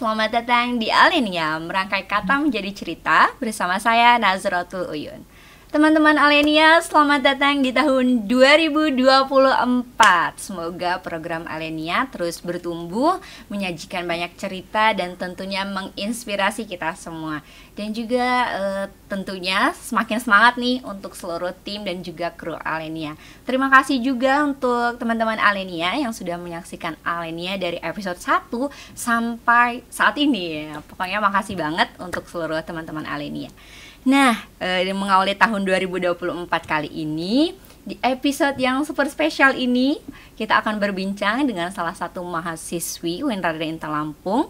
selamat datang di Alenia, merangkai kata menjadi cerita bersama saya Nazratul Uyun. Teman-teman Alenia, selamat datang di tahun 2024. Semoga program Alenia terus bertumbuh, menyajikan banyak cerita dan tentunya menginspirasi kita semua. Dan juga tentunya semakin semangat nih untuk seluruh tim dan juga kru Alenia. Terima kasih juga untuk teman-teman Alenia yang sudah menyaksikan Alenia dari episode 1 sampai saat ini. Pokoknya makasih banget untuk seluruh teman-teman Alenia. Nah, mengawali tahun 2024 kali ini, di episode yang super spesial ini, kita akan berbincang dengan salah satu mahasiswi UIN Raden Intan Lampung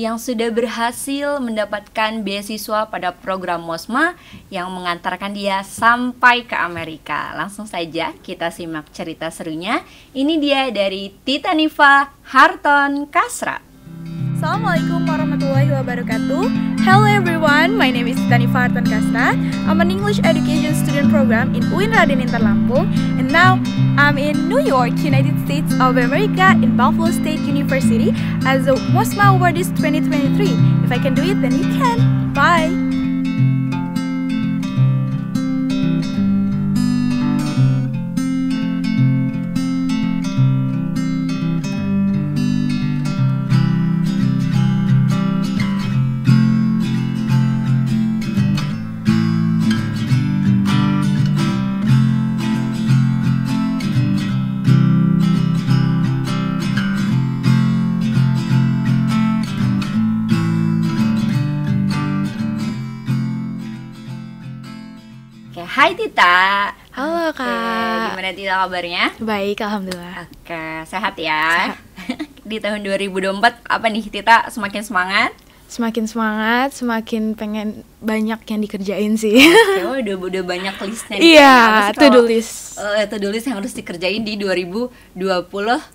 yang sudah berhasil mendapatkan beasiswa pada program MOSMA yang mengantarkan dia sampai ke Amerika. Langsung saja kita simak cerita serunya. Ini dia dari Tita Nifa Harton Kasra. Assalamualaikum warahmatullahi wabarakatuh. Hello everyone, my name is Tita Nifa Harton Kasra. I'm an English education student program in UIN Raden Intan Lampung, and now I'm in New York, United States of America, in Buffalo State University as a MOSMA Awardees 2023. If I can do it, then you can. Bye. Hai Tita. Halo Kak. Gimana Tita kabarnya? Baik, alhamdulillah. Oke, sehat ya? Di tahun 2024 apa nih Tita semakin semangat? Semakin semangat, semakin pengen banyak yang dikerjain sih. Oke, udah banyak listnya. Iya, to-do list. To-do list yang harus dikerjain di 2024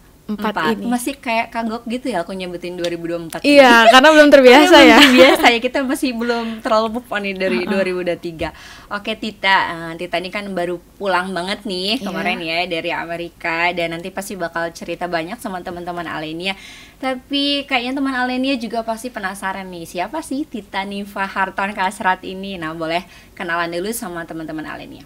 ini. Masih kayak kagok gitu ya aku nyebutin 2024. Iya, karena belum terbiasa ya. Belum terbiasa ya, kita masih belum terlalu move on nih dari 2023. Oke Tita, Tita ini kan baru pulang banget nih kemarin ya dari Amerika, dan nanti pasti bakal cerita banyak sama teman-teman Alenia. Tapi kayaknya teman Alenia juga pasti penasaran nih, siapa sih Tita Nifa Harton Kasrat ini? Nah, boleh kenalan dulu sama teman-teman Alenia.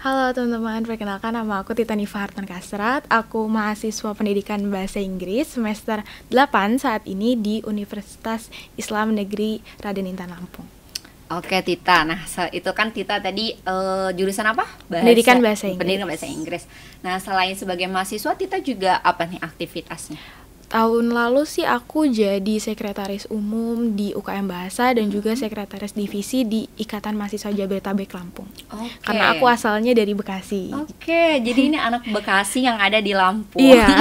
Halo teman-teman, perkenalkan nama aku Tita Nifa Harton Kasrat. Aku mahasiswa pendidikan bahasa Inggris semester 8 saat ini di Universitas Islam Negeri Raden Intan Lampung. Oke Tita, nah itu kan Tita tadi jurusan apa? Pendidikan bahasa Inggris. Pendidikan bahasa Inggris. Nah, selain sebagai mahasiswa, Tita juga apa nih aktivitasnya? Tahun lalu sih aku jadi sekretaris umum di UKM Bahasa dan juga sekretaris divisi di Ikatan Mahasiswa Jabodetabek Lampung. Karena aku asalnya dari Bekasi. Oke, jadi ini anak Bekasi yang ada di Lampung. Iya.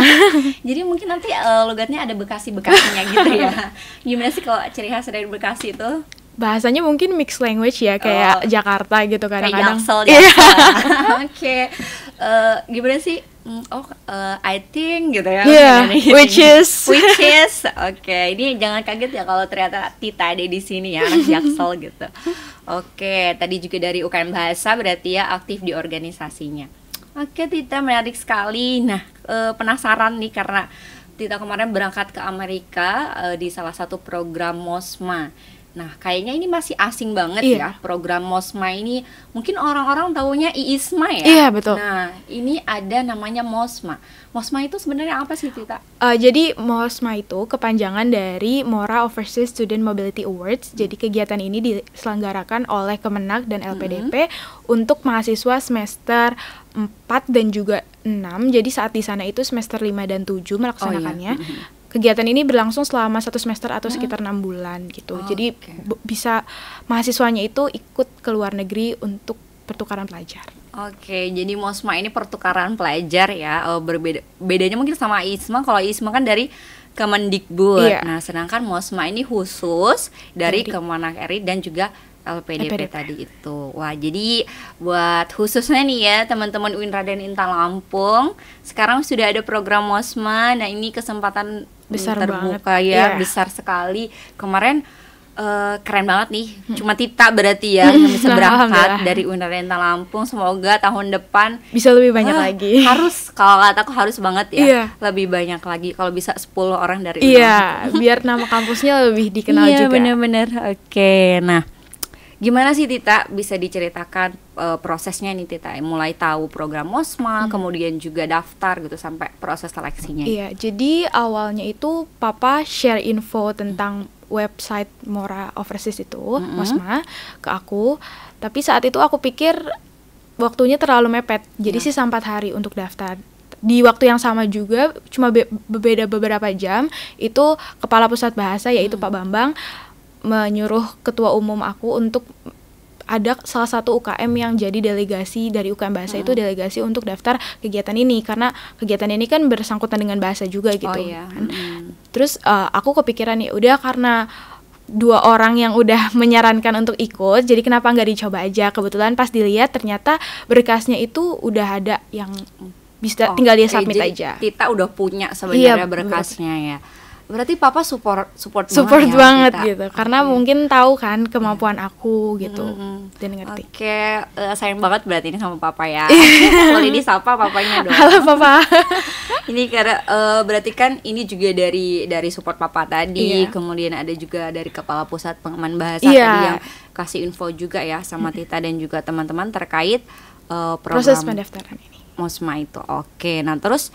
Jadi mungkin nanti logatnya ada Bekasi-Bekasinya gitu ya. Gimana sih kalau ciri khas dari Bekasi itu? Bahasanya mungkin mixed language ya, kayak Jakarta gitu kadang-kadang. Kayak Jaksel. Oke. Gimana sih? I think gitu ya. Gitu. Which is. Oke, ini jangan kaget ya kalau ternyata Tita ada di sini ya, anak Jaksel gitu. Oke, tadi juga dari UKM Bahasa berarti ya aktif di organisasinya. Oke Tita, menarik sekali. Nah, penasaran nih karena Tita kemarin berangkat ke Amerika di salah satu program MOSMA. Nah, kayaknya ini masih asing banget ya program MOSMA ini. Mungkin orang-orang taunya IISMA ya. Iya, betul. Nah, ini ada namanya MOSMA. MOSMA itu sebenarnya apa sih, Tita? Jadi MOSMA itu kepanjangan dari Mora Overseas Student Mobility Awards. Jadi kegiatan ini diselenggarakan oleh Kemenak dan LPDP untuk mahasiswa semester 4 dan juga 6. Jadi saat di sana itu semester 5 dan 7 melaksanakannya. Kegiatan ini berlangsung selama 1 semester atau sekitar 6 bulan gitu. Jadi bisa mahasiswanya itu ikut ke luar negeri untuk pertukaran pelajar. Oke, jadi MOSMA ini pertukaran pelajar ya. Bedanya mungkin sama IISMA. Kalau IISMA kan dari Kemendikbud. Nah, sedangkan MOSMA ini khusus dari Kemenak RI dan juga LPDP tadi itu. Wah, jadi buat khususnya nih ya teman-teman UIN Raden Intan Lampung, sekarang sudah ada program MOSMA. Nah, ini kesempatan besar terbuka banget. besar sekali. Kemarin keren banget nih. Cuma Tita berarti ya yang bisa berangkat Alhamdulillah. dari Unarenta Lampung. Semoga tahun depan Bisa lebih banyak lagi. harus, kalau kataku harus banget ya. Iya. Lebih banyak lagi. Kalau bisa 10 orang dari Iya, biar nama kampusnya lebih dikenal iya, juga. bener-bener. Oke, nah gimana sih Tita, bisa diceritakan prosesnya nih Tita, mulai tahu program Mosma, kemudian juga daftar gitu sampai proses seleksinya. Iya, jadi awalnya itu papa share info tentang website Mora Overseas itu, Mosma, ke aku. Tapi saat itu aku pikir waktunya terlalu mepet, jadi sisa 4 hari untuk daftar. Di waktu yang sama juga, cuma berbeda beberapa jam, itu Kepala Pusat Bahasa yaitu Pak Bambang menyuruh ketua umum aku untuk ada salah satu UKM yang jadi delegasi dari UKM Bahasa itu delegasi untuk daftar kegiatan ini, karena kegiatan ini kan bersangkutan dengan bahasa juga gitu. Oh iya. Kan. Terus aku kepikiran nih, udah karena 2 orang yang udah menyarankan untuk ikut, jadi kenapa nggak dicoba aja. Kebetulan pas dilihat ternyata berkasnya itu udah ada yang bisa tinggal dia submit jadi aja. Tita udah punya sebenarnya Iya, berkasnya ya. Berarti papa support Support ya, banget Tita. gitu, karena mungkin tahu kan kemampuan aku gitu dan ngerti. Oke, sayang banget berarti ini sama papa ya. Boleh disapa papanya dong. Halo papa. Ini karena berarti kan ini juga dari support papa tadi, Iya. kemudian ada juga dari kepala pusat pengaman bahasa Iya. tadi yang kasih info juga ya sama Tita dan juga teman-teman terkait Proses program pendaftaran ini. Mosma itu. Oke, nah terus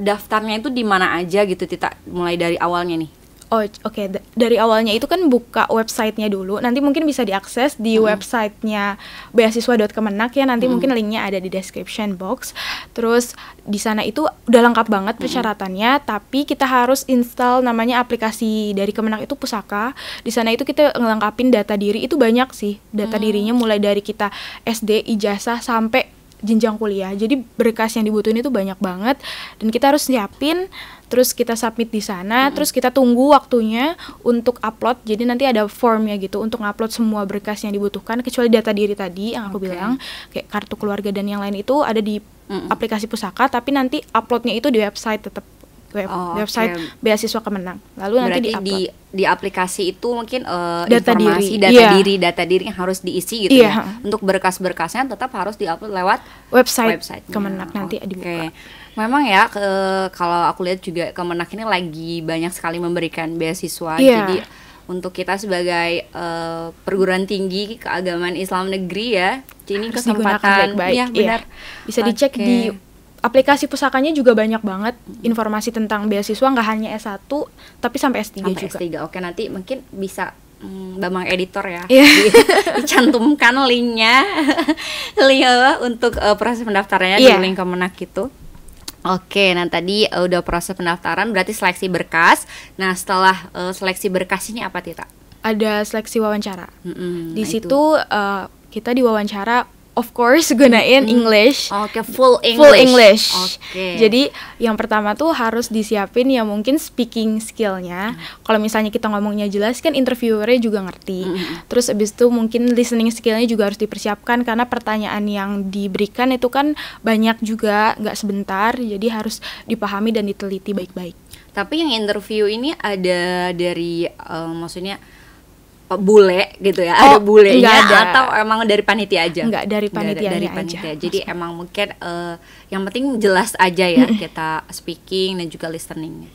daftarnya itu di mana aja gitu Tita, mulai dari awalnya nih. Oh oke. Dari awalnya itu kan buka websitenya dulu, nanti mungkin bisa diakses di websitenya beasiswa.kemenak ya, nanti mungkin linknya ada di description box. Terus di sana itu udah lengkap banget persyaratannya, tapi kita harus install namanya aplikasi dari Kemenak itu Pusaka. Di sana itu kita ngelengkapin data diri, itu banyak sih data dirinya, mulai dari kita SD, ijazah sampai jenjang kuliah. Jadi berkas yang dibutuhin itu banyak banget dan kita harus siapin, terus kita submit di sana, terus kita tunggu waktunya untuk upload. Jadi nanti ada formnya gitu untuk ngupload semua berkas yang dibutuhkan, kecuali data diri tadi yang aku bilang kayak kartu keluarga dan yang lain itu ada di aplikasi Pusaka, tapi nanti uploadnya itu di website tetap website beasiswa Kemenang. Lalu nanti berarti di aplikasi itu mungkin Data informasi diri. data diri yang harus diisi gitu ya. Untuk berkas-berkasnya tetap harus diupload lewat website Kemenak nanti dibuka. Memang ya kalau aku lihat juga Kemenak ini lagi banyak sekali memberikan beasiswa. Iya. Jadi untuk kita sebagai perguruan tinggi keagamaan Islam negeri ya, ini Harus digunakan kesempatan baik-baik. ya benar. Bisa dicek di aplikasi Pusakanya juga banyak banget informasi tentang beasiswa, nggak hanya S1 tapi sampai S3 juga. S3. Oke, nanti mungkin bisa Bambang editor ya, Iya. dicantumkan linknya link untuk proses pendaftarannya Iya. di link Kemenak gitu. Oke, nah tadi udah proses pendaftaran, berarti seleksi berkas. Nah setelah seleksi berkas ini apa Tita? Ada seleksi wawancara. Di Nah, situ kita diwawancara, of course gunain English. Oke, full English. Full English. Oke. Jadi yang pertama tuh harus disiapin ya mungkin speaking skillnya. Kalau misalnya kita ngomongnya jelas kan interviewernya juga ngerti. Terus abis itu mungkin listening skillnya juga harus dipersiapkan, karena pertanyaan yang diberikan itu kan banyak juga, nggak sebentar. Jadi harus dipahami dan diteliti baik-baik. Tapi yang interview ini ada dari maksudnya bule gitu ya, ada bulenya nggak ada. atau emang dari panitia aja? Enggak, dari Nggak ada, panitianya dari aja. panitia. Jadi emang mungkin yang penting jelas aja ya kita speaking dan juga listening.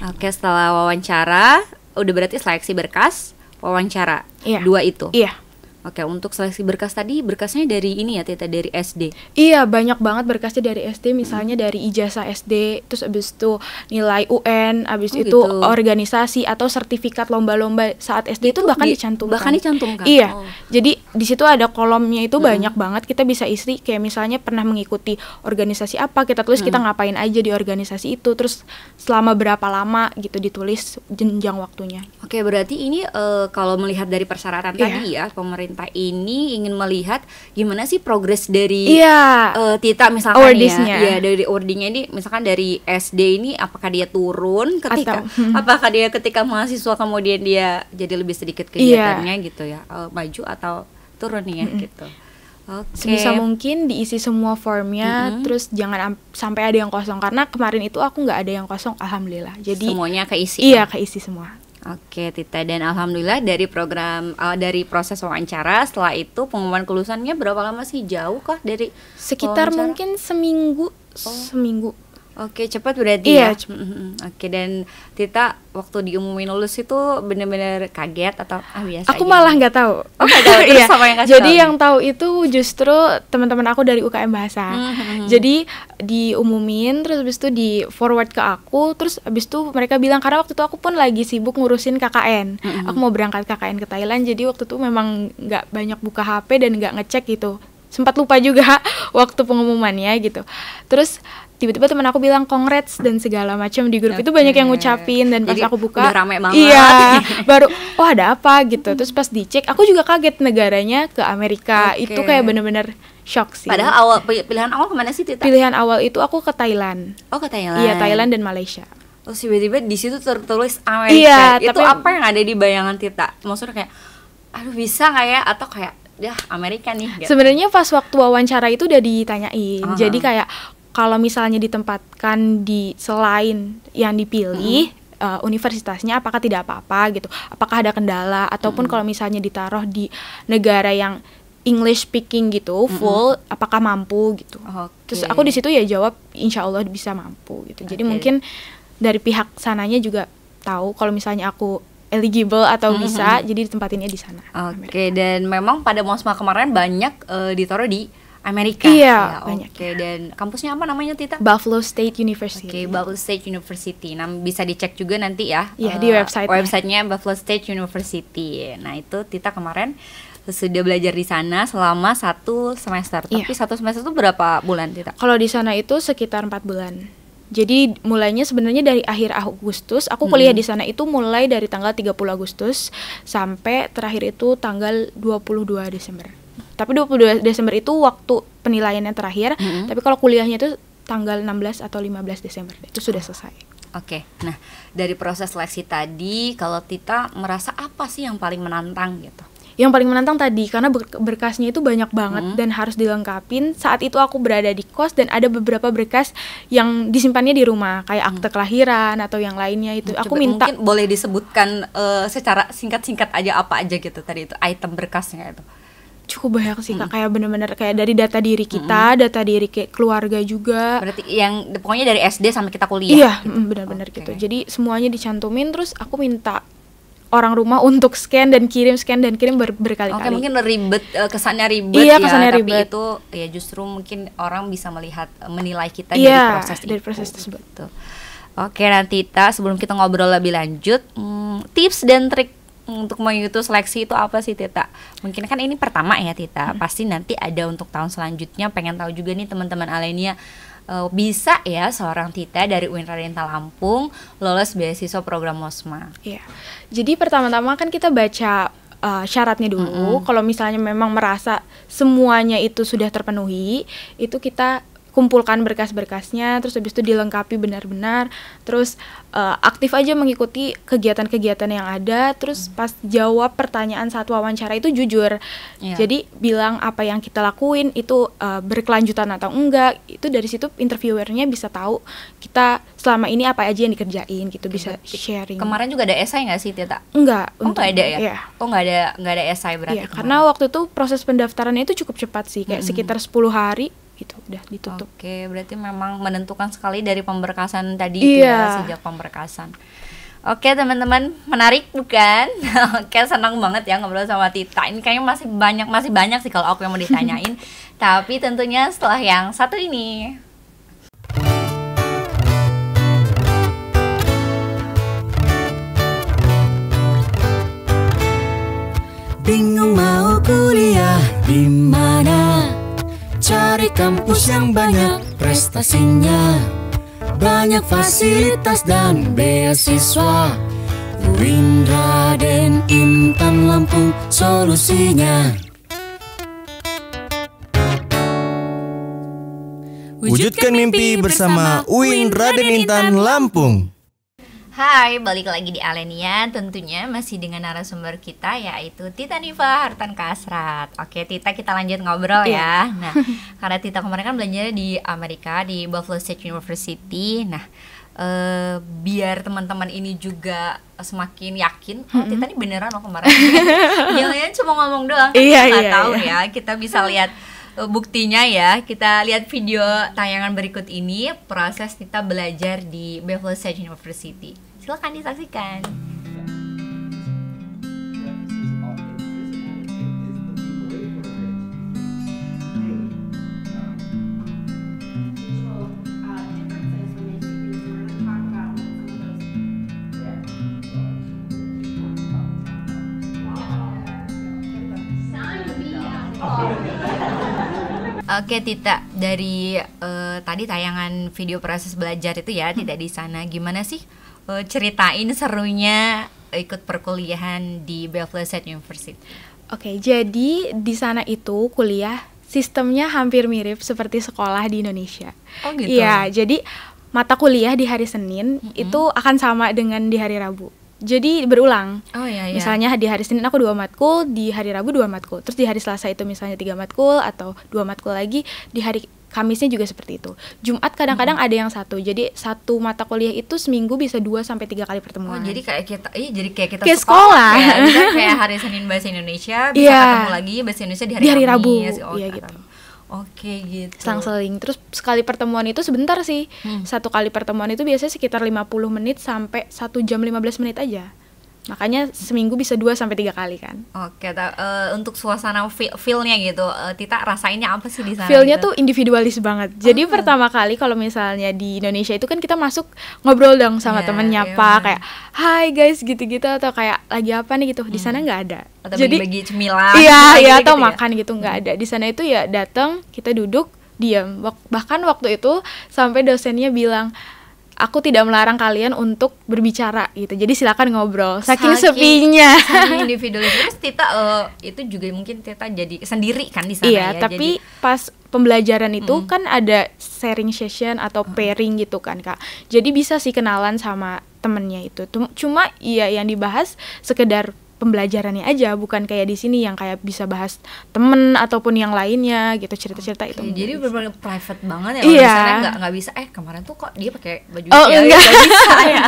Oke, setelah wawancara udah berarti seleksi berkas, wawancara. Iya. Dua itu. Iya. Oke, untuk seleksi berkas tadi berkasnya dari ini ya Tita, dari SD. Iya, banyak banget berkasnya dari SD, misalnya dari ijazah SD, terus abis itu nilai UN, abis Oh, itu gitu. organisasi atau sertifikat lomba-lomba saat SD itu bahkan dicantumkan. Bahkan dicantumkan. Iya. Oh. Jadi di situ ada kolomnya itu banyak banget, kita bisa isi kayak misalnya pernah mengikuti organisasi apa, kita tulis kita ngapain aja di organisasi itu, terus selama berapa lama gitu ditulis jenjang waktunya. Oke, berarti ini kalau melihat dari persyaratan Iya. tadi ya, pemerintah ini ingin melihat gimana sih progres dari Iya. Tita misalkan Awardisnya. ya dari awardingnya ini, misalkan dari SD ini apakah dia turun ketika Atau- apakah dia ketika mahasiswa kemudian dia jadi lebih sedikit kegiatannya gitu ya, maju atau turun nih ya gitu. Oke. Sebisa mungkin diisi semua formnya, terus jangan sampai ada yang kosong, karena kemarin itu aku nggak ada yang kosong, alhamdulillah. Jadi semuanya keisi. iya, keisi semua. Oke Tita, dan alhamdulillah dari dari proses wawancara, setelah itu pengumuman kelulusannya berapa lama sih? Jauh kah dari Sekitar wawancara? mungkin seminggu. Oke, cepat berarti Iya, ya. Oke, dan Tita waktu diumumin lulus itu bener-bener kaget atau biasa aku aja? malah nggak tahu. nggak tahu. Terus Iya. siapa yang kasih Jadi tahu? yang tahu itu justru teman-teman aku dari UKM Bahasa. Jadi diumumin, terus habis itu di forward ke aku, terus habis itu mereka bilang, karena waktu itu aku pun lagi sibuk ngurusin KKN. Aku mau berangkat KKN ke Thailand, jadi waktu itu memang nggak banyak buka HP dan nggak ngecek gitu. Sempat lupa juga waktu pengumumannya gitu. Terus tiba-tiba teman aku bilang congrats dan segala macam di grup itu banyak yang ngucapin, dan pas Jadi aku buka udah rame banget. iya baru oh ada apa gitu. Terus pas dicek aku juga kaget, negaranya ke Amerika. Itu kayak bener-bener shock sih. Padahal pilihan awal kemana sih Tita? Pilihan awal itu aku ke Thailand. Oh, ke Thailand. Iya, Thailand dan Malaysia. Terus tiba-tiba di situ tertulis Amerika. Iya, Itu tapi apa yang ada di bayangan Tita? Maksudnya kayak aduh bisa nggak ya, atau kayak Amerika nih gitu. Sebenarnya pas waktu wawancara itu udah ditanyain. Jadi kayak kalau misalnya ditempatkan di selain yang dipilih universitasnya, apakah tidak apa-apa gitu, apakah ada kendala, ataupun kalau misalnya ditaruh di negara yang English speaking gitu full, apakah mampu gitu. Terus aku di situ ya jawab insya Allah bisa mampu gitu. Jadi mungkin dari pihak sananya juga tahu kalau misalnya aku eligible atau bisa, jadi ditempatinnya di sana. Oke, dan memang pada Mosma kemarin banyak ditaruh di Amerika. Iya, banyak. Oke, dan kampusnya apa namanya Tita? Buffalo State University. Oke, Buffalo State University. Nah, bisa dicek juga nanti ya. Iya, di websitenya Buffalo State University. Nah, itu Tita kemarin sudah belajar di sana selama 1 semester. Tapi 1 semester itu berapa bulan Tita? Kalau di sana itu sekitar 4 bulan. Jadi mulainya sebenarnya dari akhir Agustus. Aku kuliah di sana itu mulai dari tanggal 30 Agustus sampai terakhir itu tanggal 22 Desember. Tapi 22 Desember itu waktu penilaiannya terakhir. Tapi kalau kuliahnya itu tanggal 16 atau 15 Desember. Itu sudah selesai. Oke. Nah, dari proses seleksi tadi, kalau Tita merasa apa sih yang paling menantang gitu? Yang paling menantang tadi karena berkasnya itu banyak banget dan harus dilengkapin. Saat itu aku berada di kos dan ada beberapa berkas yang disimpannya di rumah, kayak akte kelahiran atau yang lainnya itu. Coba aku minta mungkin boleh disebutkan secara singkat-singkat aja apa aja gitu tadi itu item berkasnya itu. Cukup banyak sih Kak, kayak bener-bener kayak dari data diri kita, data diri keluarga juga. Berarti yang pokoknya dari SD sampai kita kuliah. Iya, benar-benar gitu. Jadi semuanya dicantumin, terus aku minta orang rumah untuk scan dan kirim berkali-kali. Oke, mungkin ribet, kesannya ribet. Iya, kesannya tapi ribet. itu ya justru mungkin orang bisa menilai kita dari proses tersebut. Gitu. Oke, nanti Tita, sebelum kita ngobrol lebih lanjut, tips dan trik untuk mengikuti seleksi itu apa sih Tita? Mungkin kan ini pertama ya Tita, pasti nanti ada untuk tahun selanjutnya. Pengen tahu juga nih teman-teman Alenia, bisa ya seorang Tita dari UIN Raden Intan Lampung lolos beasiswa program Mosma. Iya. Jadi pertama-tama kan kita baca syaratnya dulu. Kalau misalnya memang merasa semuanya itu sudah terpenuhi, itu kita kumpulkan berkas-berkasnya, terus habis itu dilengkapi benar-benar, terus aktif aja mengikuti kegiatan-kegiatan yang ada, terus pas jawab pertanyaan saat wawancara itu jujur. Jadi bilang apa yang kita lakuin itu berkelanjutan atau enggak, itu dari situ interviewernya bisa tahu kita selama ini apa aja yang dikerjain gitu, bisa sharing. Kemarin juga ada esai nggak sih Tita? Enggak. Nggak ada ya? Iya. Oh nggak ada esai berarti? Iya, karena waktu itu proses pendaftarannya itu cukup cepat sih, kayak sekitar 10 hari gitu udah ditutup. Oke, berarti memang menentukan sekali dari pemberkasan tadi ya, sejak pemberkasan. Oke teman-teman, menarik bukan? Oke, senang banget ya ngobrol sama Tita. Ini kayaknya masih banyak sih kalau aku yang mau ditanyain. Tapi tentunya setelah yang satu ini. Bingung mau kuliah di mana? Cari kampus yang banyak prestasinya, banyak fasilitas dan beasiswa. UIN Raden Intan Lampung solusinya. Wujudkan mimpi bersama UIN Raden Intan Lampung. Hai, balik lagi di Alenia, tentunya masih dengan narasumber kita yaitu Tita Niva Hartan Kasrat. Oke Tita, kita lanjut ngobrol ya. Nah, karena Tita kemarin kan belajarnya di Amerika, di Buffalo State University. Nah, biar teman-teman ini juga semakin yakin, oh Tita ini beneran loh kemarin. Jangan cuma ngomong doang, kan Iya, kita nggak iya, tahu iya. ya. Kita bisa lihat buktinya ya. Kita lihat video tayangan berikut ini, proses Tita belajar di Buffalo State University. Silakan disaksikan. Oke Tita, dari tadi tayangan video proses belajar itu ya, Tita di sana gimana sih ceritain serunya ikut perkuliahan di Buffalo State University? Oke, jadi di sana itu kuliah sistemnya hampir mirip seperti sekolah di Indonesia. Oh gitu. Iya, jadi mata kuliah di hari Senin itu akan sama dengan di hari Rabu. Jadi berulang. Oh iya. Misalnya di hari Senin aku 2 matkul, di hari Rabu 2 matkul. Terus di hari Selasa itu misalnya 3 matkul atau 2 matkul lagi, di hari Kamisnya juga seperti itu. Jumat kadang-kadang ada yang 1. Jadi satu mata kuliah itu seminggu bisa 2 sampai 3 kali Oh, pertemuan. jadi kayak kita, jadi kayak kita Kayak sekolah. Ya. Bisa kayak hari Senin bahasa Indonesia, bisa Iya. ketemu lagi bahasa Indonesia di Di hari Rabu. Kamis. Oh, Iya, gitu. gitu. Oke gitu. Selang-seling. Terus sekali pertemuan itu sebentar sih. Satu kali pertemuan itu biasanya sekitar 50 menit sampai 1 jam 15 menit aja. Makanya seminggu bisa 2 sampai 3 kali kan. Oke, untuk suasana feel-nya gitu, Tita rasainnya apa sih di sana? Feel-nya gitu? tuh individualis banget. Jadi pertama kali kalau misalnya di Indonesia itu kan kita masuk ngobrol dong sama Iya, temen, iya nyapa bener. kayak hai guys gitu-gitu, atau kayak lagi apa nih gitu. Di sana nggak ada. Atau Jadi bagi cemilan? iya, gitu atau ya? makan gitu nggak ada. Di sana itu ya datang, kita duduk, diam. Bahkan waktu itu sampai dosennya bilang, aku tidak melarang kalian untuk berbicara gitu. Jadi silakan ngobrol. Saking sepinya. Saking individualis. Terus Tita itu juga mungkin Tita jadi sendiri kan di sana Iya, ya. tapi pas pembelajaran itu kan ada sharing session atau pairing gitu kan, Kak. Jadi bisa sih kenalan sama temennya itu. Cuma iya yang dibahas sekedar pembelajarannya aja, bukan kayak di sini yang kayak bisa bahas temen ataupun yang lainnya gitu, cerita-cerita itu. Jadi benar-benar private banget ya. Iya. Misalnya nggak bisa. Kemarin tuh kok dia pakai baju Oh, ya, enggak. nggak bisa ya.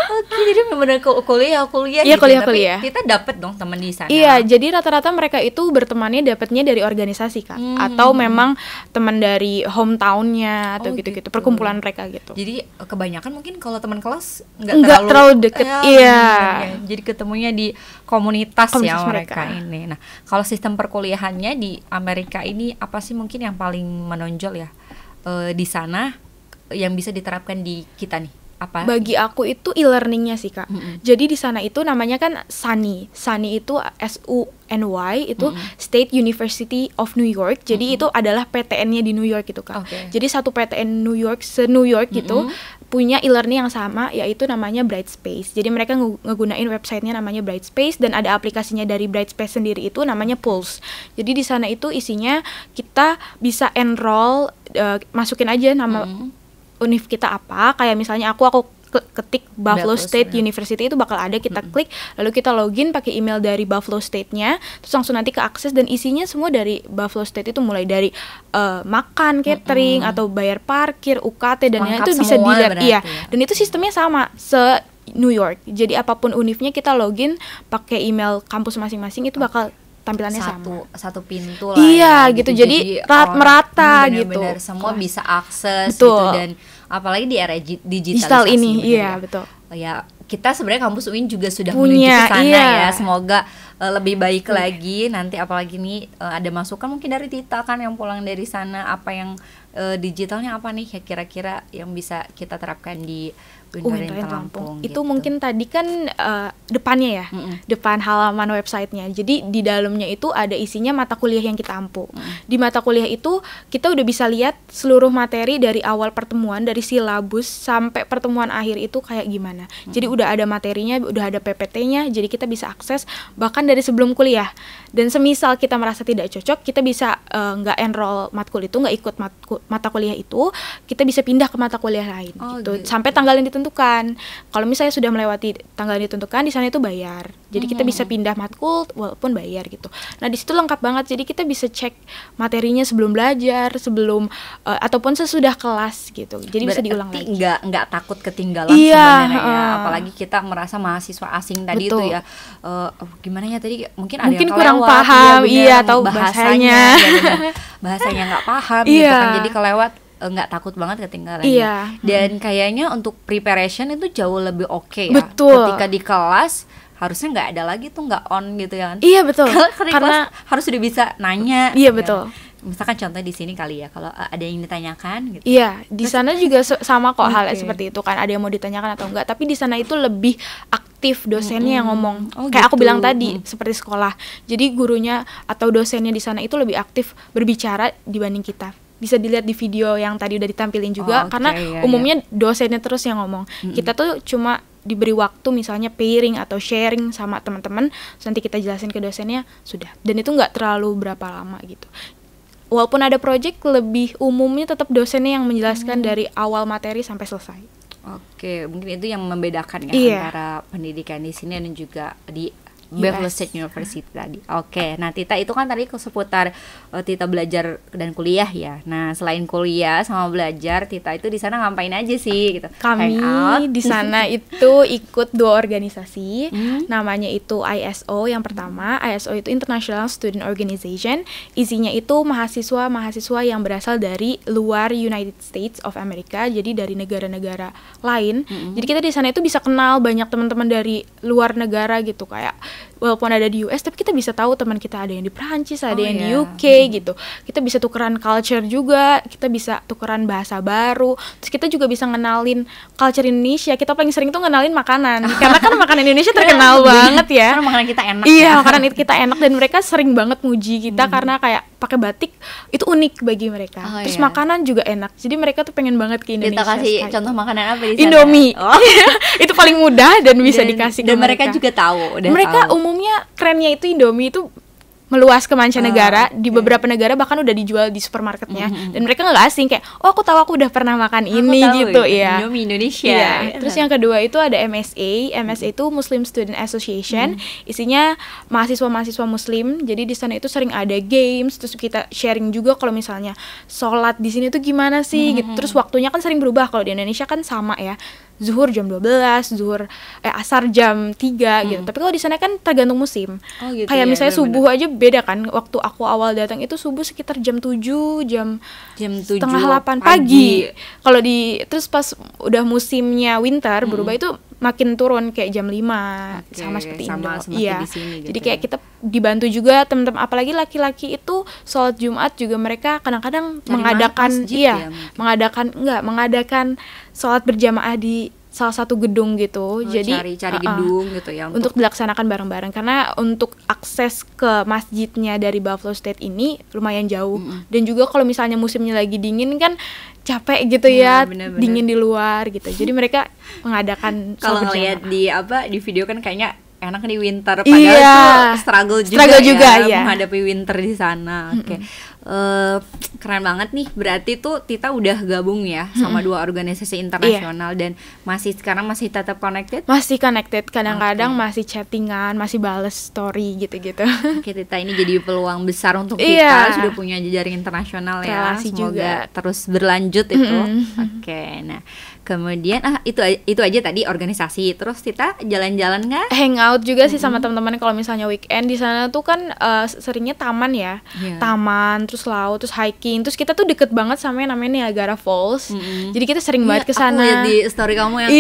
Oke, jadi benar-benar kuliah Iya, gitu. kuliah. Tapi Tita dapet dong teman di sana. Iya, jadi rata-rata mereka itu bertemannya dapatnya dari organisasi, Kak, atau memang teman dari hometownnya atau Oh, gitu-gitu, gitu. perkumpulan mereka gitu. Jadi kebanyakan mungkin kalau teman kelas Nggak nggak terlalu deket, iya. bener ya. Jadi ketemunya di komunitas ya Komunitas mereka mereka. ini. Nah, kalau sistem perkuliahannya di Amerika ini apa sih mungkin yang paling menonjol ya di sana yang bisa diterapkan di kita nih? Apa? Bagi aku itu e-learningnya sih, Kak. Jadi di sana itu namanya kan SUNY. SUNY itu SUNY itu State University of New York. Jadi itu adalah PTN-nya di New York gitu, Kak. Oke. Jadi satu PTN New York se-New York gitu punya e-learning yang sama, yaitu namanya Brightspace. Jadi mereka ngegunain websitenya namanya Brightspace, dan ada aplikasinya dari Brightspace sendiri itu namanya Pulse. Jadi di sana itu isinya kita bisa enroll, masukin aja nama univ kita apa, kayak misalnya aku ketik Buffalo State University, itu bakal ada, kita klik, lalu kita login pakai email dari Buffalo State-nya, terus langsung nanti ke akses, dan isinya semua dari Buffalo State itu, mulai dari makan, catering, atau bayar parkir, UKT, dan Lengkap itu bisa semua dilihat. berarti Iya, ya. dan itu sistemnya sama New York. Jadi apapun univnya kita login pakai email kampus masing-masing, itu bakal tampilannya sama. satu pintu lah Iya, ya, gitu. Jadi merata gitu. bener-bener semua bisa akses Betul. gitu, dan apalagi di era digitalisasi Digital ini, bener iya, ya. betul. Ya, kita sebenarnya kampus UIN juga sudah Punya, menuju ke sana iya. ya. Semoga lebih baik lagi nanti, apalagi nih ada masukan mungkin dari Tita kan yang pulang dari sana, apa yang digitalnya apa nih ya kira-kira yang bisa kita terapkan di UIN Raden Lampung. gitu. Itu mungkin tadi kan depannya ya, depan halaman websitenya. Jadi di dalamnya itu ada isinya mata kuliah yang kita ampu. Di mata kuliah itu kita udah bisa lihat seluruh materi dari awal pertemuan, dari silabus sampai pertemuan akhir itu kayak gimana. Jadi udah ada materinya, udah ada PPT-nya, jadi kita bisa akses bahkan dari sebelum kuliah. Dan semisal kita merasa tidak cocok, kita bisa nggak enroll matkul itu, nggak ikut mata kuliah itu, kita bisa pindah ke mata kuliah lain gitu. Sampai tanggal yang ditentukan. Kalau misalnya sudah melewati tanggal yang ditentukan, di sana itu bayar. Jadi kita bisa pindah matkul walaupun bayar gitu. Nah, di situ lengkap banget. Jadi kita bisa cek materinya sebelum belajar, sebelum ataupun sesudah kelas gitu. Jadi bisa diulang lagi. Nggak takut ketinggalan sebenarnya ya. Apalagi kita merasa mahasiswa asing tadi itu ya. Gimana ya tadi mungkin ada yang kurang paham, atau bahasanya bahasanya nggak paham gitu kan, jadi kelewat, nggak takut banget ketinggalan. Dan kayaknya untuk preparation itu jauh lebih oke ya. Ketika di kelas harusnya nggak ada lagi tuh nggak on gitu ya kan. Karena harus sudah bisa nanya. Betul. Misalkan contoh di sini kali ya, kalau ada yang ditanyakan gitu. Di sana juga sama kok hal seperti itu kan, ada yang mau ditanyakan atau enggak, tapi di sana itu lebih aktif dosennya yang ngomong. Kayak aku bilang tadi, seperti sekolah. Jadi gurunya atau dosennya di sana itu lebih aktif berbicara dibanding kita. Bisa dilihat di video yang tadi udah ditampilin juga, karena umumnya dosennya terus yang ngomong. Kita tuh cuma diberi waktu misalnya pairing atau sharing sama teman-teman, nanti kita jelasin ke dosennya, sudah. Dan itu nggak terlalu berapa lama gitu. Walaupun ada project, lebih umumnya tetap dosennya yang menjelaskan dari awal materi sampai selesai. Oke, mungkin itu yang membedakan ya antara pendidikan di sini dan juga di Buffalo State University tadi. Oke, nah Tita itu kan tadi seputar Tita belajar dan kuliah ya. Nah, selain kuliah sama belajar, Tita itu di sana ngapain aja sih gitu? Kami di sana itu ikut 2 organisasi. Namanya itu ISO yang pertama. ISO itu International Student Organization. Isinya itu mahasiswa yang berasal dari luar United States of America, jadi dari negara-negara lain. Jadi kita di sana itu bisa kenal banyak teman-teman dari luar negara gitu, kayak walaupun ada di US, tapi kita bisa tahu teman kita ada yang di Perancis, ada yang di UK gitu. Kita bisa tukeran culture juga, kita bisa tukeran bahasa baru. Terus kita juga bisa ngenalin culture Indonesia. Kita paling sering tuh ngenalin makanan, karena kan makanan Indonesia terkenal banget ya. Karena makanan kita enak. Makanan kita enak, dan mereka sering banget muji kita karena kayak pakai batik itu unik bagi mereka. Terus makanan juga enak. Jadi mereka tuh pengen banget ke Indonesia. Kita kasih contoh makanan apa di sana? Indomie. Itu paling mudah dan bisa dikasih ke mereka. Dan mereka juga tahu. Mereka umumnya kerennya itu Indomie itu meluas ke mancanegara, di beberapa negara bahkan udah dijual di supermarketnya, dan mereka nggak asing, kayak aku tahu, aku udah pernah makan ini gitu ya. Indomie Indonesia. Terus yang kedua itu ada MSA itu Muslim Student Association. Isinya mahasiswa Muslim. Jadi di sana itu sering ada games, terus kita sharing juga kalau misalnya sholat di sini tuh gimana sih gitu. Terus waktunya kan sering berubah. Kalau di Indonesia kan sama ya, zuhur jam 12, asar jam 3 gitu. Tapi kalau di sana kan tergantung musim. Gitu kayak ya, misalnya subuh aja beda kan. Waktu aku awal datang itu subuh sekitar jam 7, jam 7 setengah 8 pagi. Kalau terus pas udah musimnya winter berubah itu makin turun kayak jam 5, sama seperti Indo. Di sini, gitu. Jadi kayak kita dibantu juga teman-teman, apalagi laki-laki itu sholat Jumat juga mereka kadang-kadang mengadakan sholat berjamaah di salah satu gedung gitu. Jadi cari gedung gitu ya untuk dilaksanakan bareng-bareng, karena untuk akses ke masjidnya dari Buffalo State ini lumayan jauh. Dan juga kalau misalnya musimnya lagi dingin kan capek gitu ya, bener-bener dingin di luar gitu. Jadi mereka mengadakan kalau ngelihat di video kan kayaknya enak di winter, padahal itu struggle juga ya menghadapi winter di sana. Keren banget nih. Berarti tuh Tita udah gabung ya sama 2 organisasi internasional dan sekarang masih tetap connected? Masih connected, kadang-kadang masih chattingan, masih bales story gitu-gitu. Tita, ini jadi peluang besar untuk kita, sudah punya jejaring internasional ya. Relasi semoga juga terus berlanjut itu. Nah kemudian itu aja tadi organisasi. Terus Tita jalan-jalan nggak? Hangout juga sih sama teman-teman. Kalau misalnya weekend di sana tuh kan seringnya taman ya, taman, terus laut, terus hiking. Terus kita tuh deket banget sama yang namanya Niagara Falls. Jadi kita sering banget ke sana. Aku lihat di story kamu yang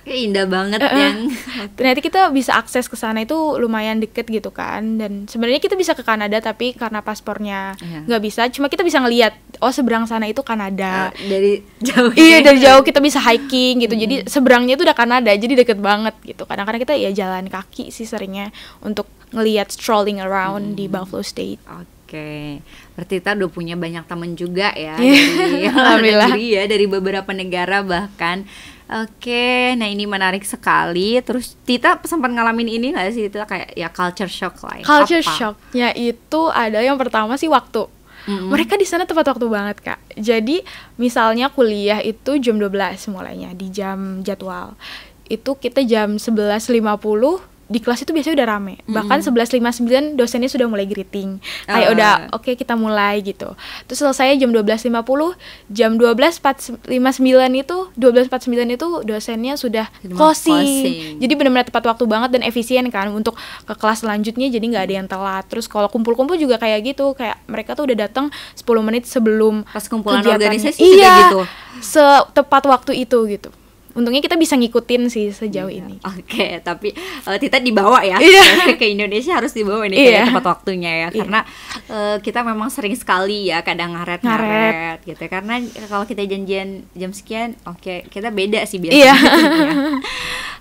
kayak indah banget yang. Ternyata kita bisa akses ke sana itu lumayan deket gitu kan. Dan sebenarnya kita bisa ke Kanada, tapi karena paspornya nggak bisa. Cuma kita bisa ngelihat, seberang sana itu Kanada. Dari jauh. Dari jauh kita bisa hiking gitu. Jadi seberangnya itu udah Kanada, jadi deket banget gitu. Kadang-kadang kita ya jalan kaki sih seringnya untuk ngelihat strolling around di Buffalo State. Berarti Tita udah punya banyak teman juga ya dari Alhamdulillah. Dari beberapa negara bahkan. Nah ini menarik sekali. Terus Tita sempat ngalamin ini nggak sih, Tita kayak ya culture shock lah? Culture shocknya itu ada yang pertama sih waktu Mereka di sana tepat waktu banget, Kak. Jadi misalnya kuliah itu jam 12 mulainya di jam jadwal. Itu kita jam 11.50 di kelas itu biasanya udah rame. Bahkan 11.59 dosennya sudah mulai greeting. Kayak udah oke, kita mulai gitu. Terus selesai jam 12.50, jam 12.49 itu dosennya sudah closing. Jadi benar-benar tepat waktu banget dan efisien kan untuk ke kelas selanjutnya, jadi nggak ada yang telat. Terus kalau kumpul-kumpul juga kayak gitu, kayak mereka tuh udah datang 10 menit sebelum pas kumpulan organisasi iya, juga gitu. Setepat waktu itu gitu. Untungnya kita bisa ngikutin sih sejauh ini. Oke, tapi Tita dibawa ya ke Indonesia, harus dibawa ini kayak tepat waktunya ya, karena kita memang sering sekali ya kadang ngaret gitu. Karena kalau kita janjian jam sekian, kita beda sih biasanya.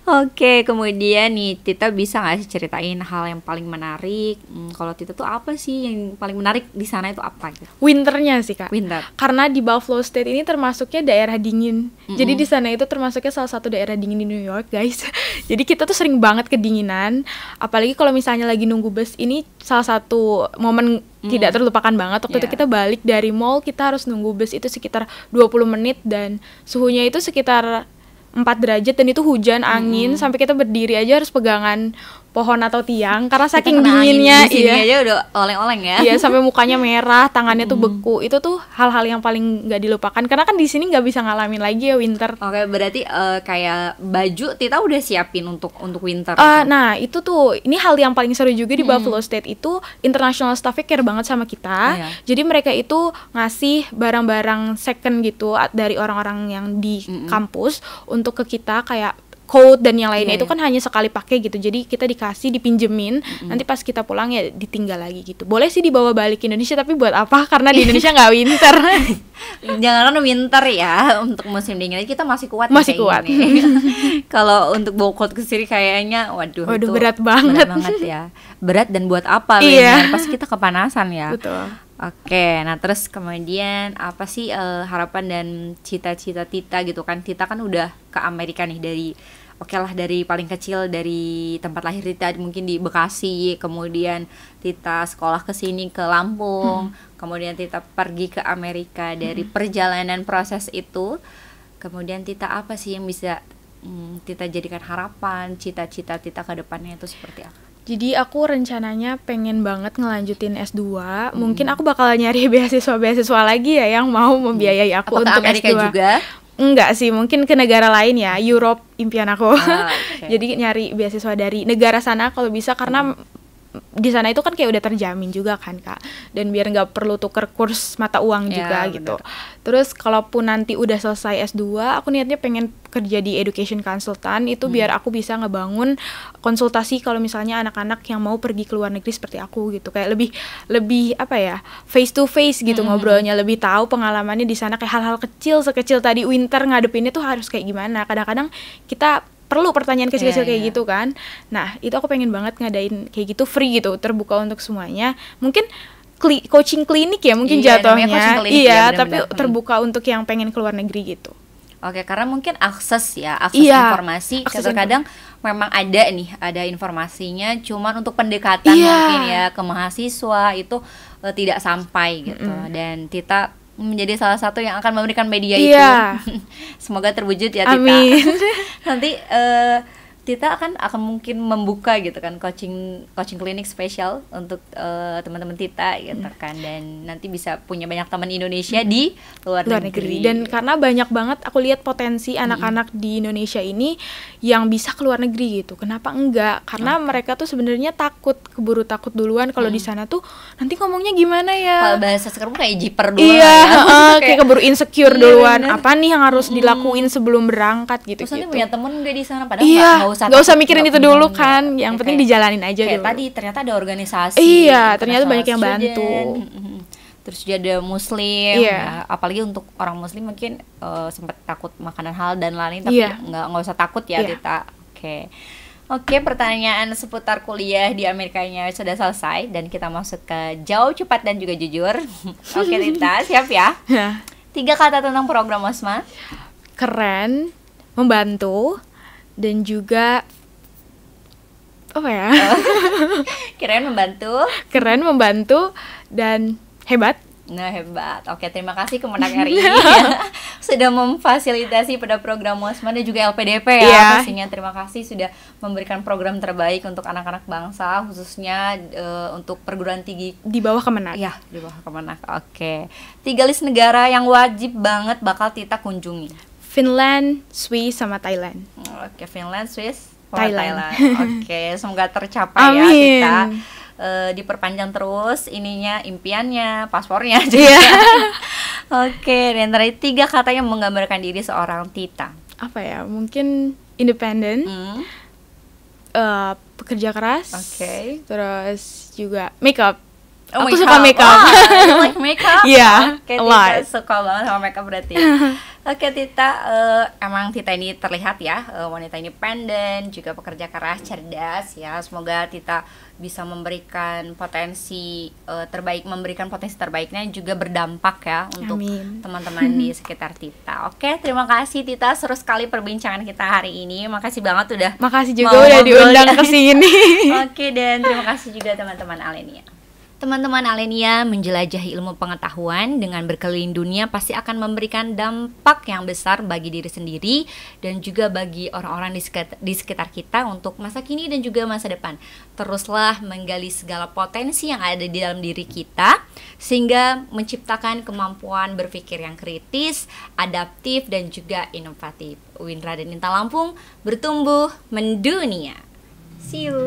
Oke, kemudian nih Tita bisa nggak sih ceritain hal yang paling menarik? Kalau Tita tuh apa sih yang paling menarik di sana itu apa gitu? Winternya sih, Kak. Winter. Karena di Buffalo State ini termasuknya daerah dingin. Jadi di sana itu termasuknya salah satu daerah dingin di New York, guys. Jadi kita tuh sering banget kedinginan. Apalagi kalau misalnya lagi nunggu bus, ini salah satu momen tidak terlupakan banget. Waktu itu kita balik dari mall, kita harus nunggu bus itu sekitar 20 menit dan suhunya itu sekitar 4 derajat dan itu hujan, angin, sampai kita berdiri aja harus pegangan pohon atau tiang karena saking dinginnya. Di sini aja udah oleng-oleng ya. Iya, sampai mukanya merah, tangannya tuh beku. Itu tuh hal-hal yang paling nggak dilupakan karena kan di sini nggak bisa ngalamin lagi ya winter. Oke, berarti kayak baju Tita udah siapin untuk winter. Nah, itu tuh ini hal yang paling seru juga di Buffalo State itu international staff care banget sama kita. Jadi mereka itu ngasih barang-barang second gitu dari orang-orang yang di kampus untuk ke kita, kayak coat dan yang lainnya itu kan hanya sekali pakai gitu. Jadi kita dikasih, dipinjemin, nanti pas kita pulang ya ditinggal lagi gitu. Boleh sih dibawa balik ke Indonesia, tapi buat apa? Karena di Indonesia nggak winter. Jangan winter ya, untuk musim dingin kita masih kuat. Masih kuat. Kalau untuk bawa coat ke sini kayaknya waduh itu berat banget ya. Berat dan buat apa? Pasti kita kepanasan ya. Betul. Oke, nah terus kemudian apa sih harapan dan cita-cita Tita gitu kan? Tita kan udah ke Amerika nih dari paling kecil, dari tempat lahir Tita mungkin di Bekasi, kemudian Tita sekolah ke sini ke Lampung, kemudian Tita pergi ke Amerika. Dari perjalanan proses itu, kemudian Tita apa sih yang bisa Tita jadikan harapan, cita-cita Tita ke depannya itu seperti apa? Jadi aku rencananya pengen banget ngelanjutin S2. Mungkin aku bakal nyari beasiswa lagi ya yang mau membiayai aku untuk Amerika S2. Juga? Enggak sih, mungkin ke negara lain ya, Europe impian aku. Jadi nyari beasiswa dari negara sana kalau bisa, karena di sana itu kan kayak udah terjamin juga kan, Kak. Dan biar nggak perlu tuker kurs mata uang juga gitu. Terus kalaupun nanti udah selesai S2, aku niatnya pengen kerja di education consultant itu biar aku bisa ngebangun konsultasi kalau misalnya anak-anak yang mau pergi ke luar negeri seperti aku gitu. Kayak lebih apa ya, face to face gitu ngobrolnya, lebih tahu pengalamannya di sana, kayak hal-hal kecil sekecil tadi winter ngadepinnya tuh harus kayak gimana. Kadang-kadang kita perlu pertanyaan kecil-kecil kayak gitu kan. Nah, itu aku pengen banget ngadain kayak gitu free gitu, terbuka untuk semuanya. Mungkin coaching klinik ya mungkin jatuhnya. Iya, tapi terbuka untuk yang pengen keluar negeri gitu. Oke, karena mungkin akses informasi kadang memang ada informasinya, cuman untuk pendekatan mungkin ya ke mahasiswa itu tidak sampai gitu. Dan Tita menjadi salah satu yang akan memberikan media itu. Semoga terwujud ya Tita. Amin. Nanti Tita akan mungkin membuka gitu kan coaching klinik spesial untuk teman-teman Tita gitu kan, dan nanti bisa punya banyak teman Indonesia di luar negeri. Dan karena banyak banget aku lihat potensi anak-anak di Indonesia ini yang bisa keluar negeri gitu. Kenapa enggak? Karena mereka tuh sebenarnya keburu takut duluan kalau di sana tuh nanti ngomongnya gimana ya? Kalau bahasa sekarang kayak jiper duluan. Kayak keburu insecure duluan. Bener. Apa nih yang harus dilakuin sebelum berangkat gitu. Terus nanti punya temen nggak di sana, padahal nggak usah mikirin itu dulu kan, yang penting dijalanin aja dulu. Kayak tadi ternyata ada organisasi. Ternyata banyak yang bantu. Terus dia ada muslim, apalagi untuk orang muslim mungkin sempat takut makanan halal dan lain-lain, tapi nggak usah takut ya Tita. Oke, pertanyaan seputar kuliah di Amerikanya sudah selesai dan kita masuk ke jauh, cepat dan juga jujur. Oke Tita, siap ya? 3 kata tentang program OSMA. Keren, membantu, dan juga apa ya? Keren, membantu, dan hebat. Nah, hebat. Oke, terima kasih Kemenak RI ya, sudah memfasilitasi pada program Mosma dan juga LPDP ya. Iya. Pastinya terima kasih sudah memberikan program terbaik untuk anak-anak bangsa, khususnya untuk perguruan tinggi Di bawah Kemenak. ya di bawah Kemenak. Oke. 3 list negara yang wajib banget bakal Tita kunjungi. Finland, Swiss, sama Thailand. Oke, Finland, Swiss, Thailand. Oke, semoga tercapai ya Amin. Tita. Diperpanjang terus ininya, impiannya, paspornya juga. Iya. Oke, dan terakhir 3 kata yang menggambarkan diri seorang Tita. Apa ya? Mungkin independen, Hmm, pekerja keras. Oke. Terus juga makeup. Oh, Aku suka makeup. Wah, you like makeup? Iya, Oke, a Tita lot. suka banget sama makeup berarti. Oke, Tita, emang Tita ini terlihat ya, wanita independen, juga pekerja keras, cerdas ya. Semoga Tita bisa memberikan potensi terbaiknya, juga berdampak ya untuk Amin. teman-teman di sekitar Tita. Oke, terima kasih Tita, seru sekali perbincangan kita hari ini. Makasih banget udah Makasih mau juga udah ngobrol. diundang ke sini. Oke, dan terima kasih juga teman-teman Alenia. Teman-teman Alenia, menjelajahi ilmu pengetahuan dengan berkeliling dunia pasti akan memberikan dampak yang besar bagi diri sendiri dan juga bagi orang-orang di sekitar kita untuk masa kini dan juga masa depan. Teruslah menggali segala potensi yang ada di dalam diri kita sehingga menciptakan kemampuan berpikir yang kritis, adaptif dan juga inovatif. UIN Raden Intan Lampung, bertumbuh mendunia. See you.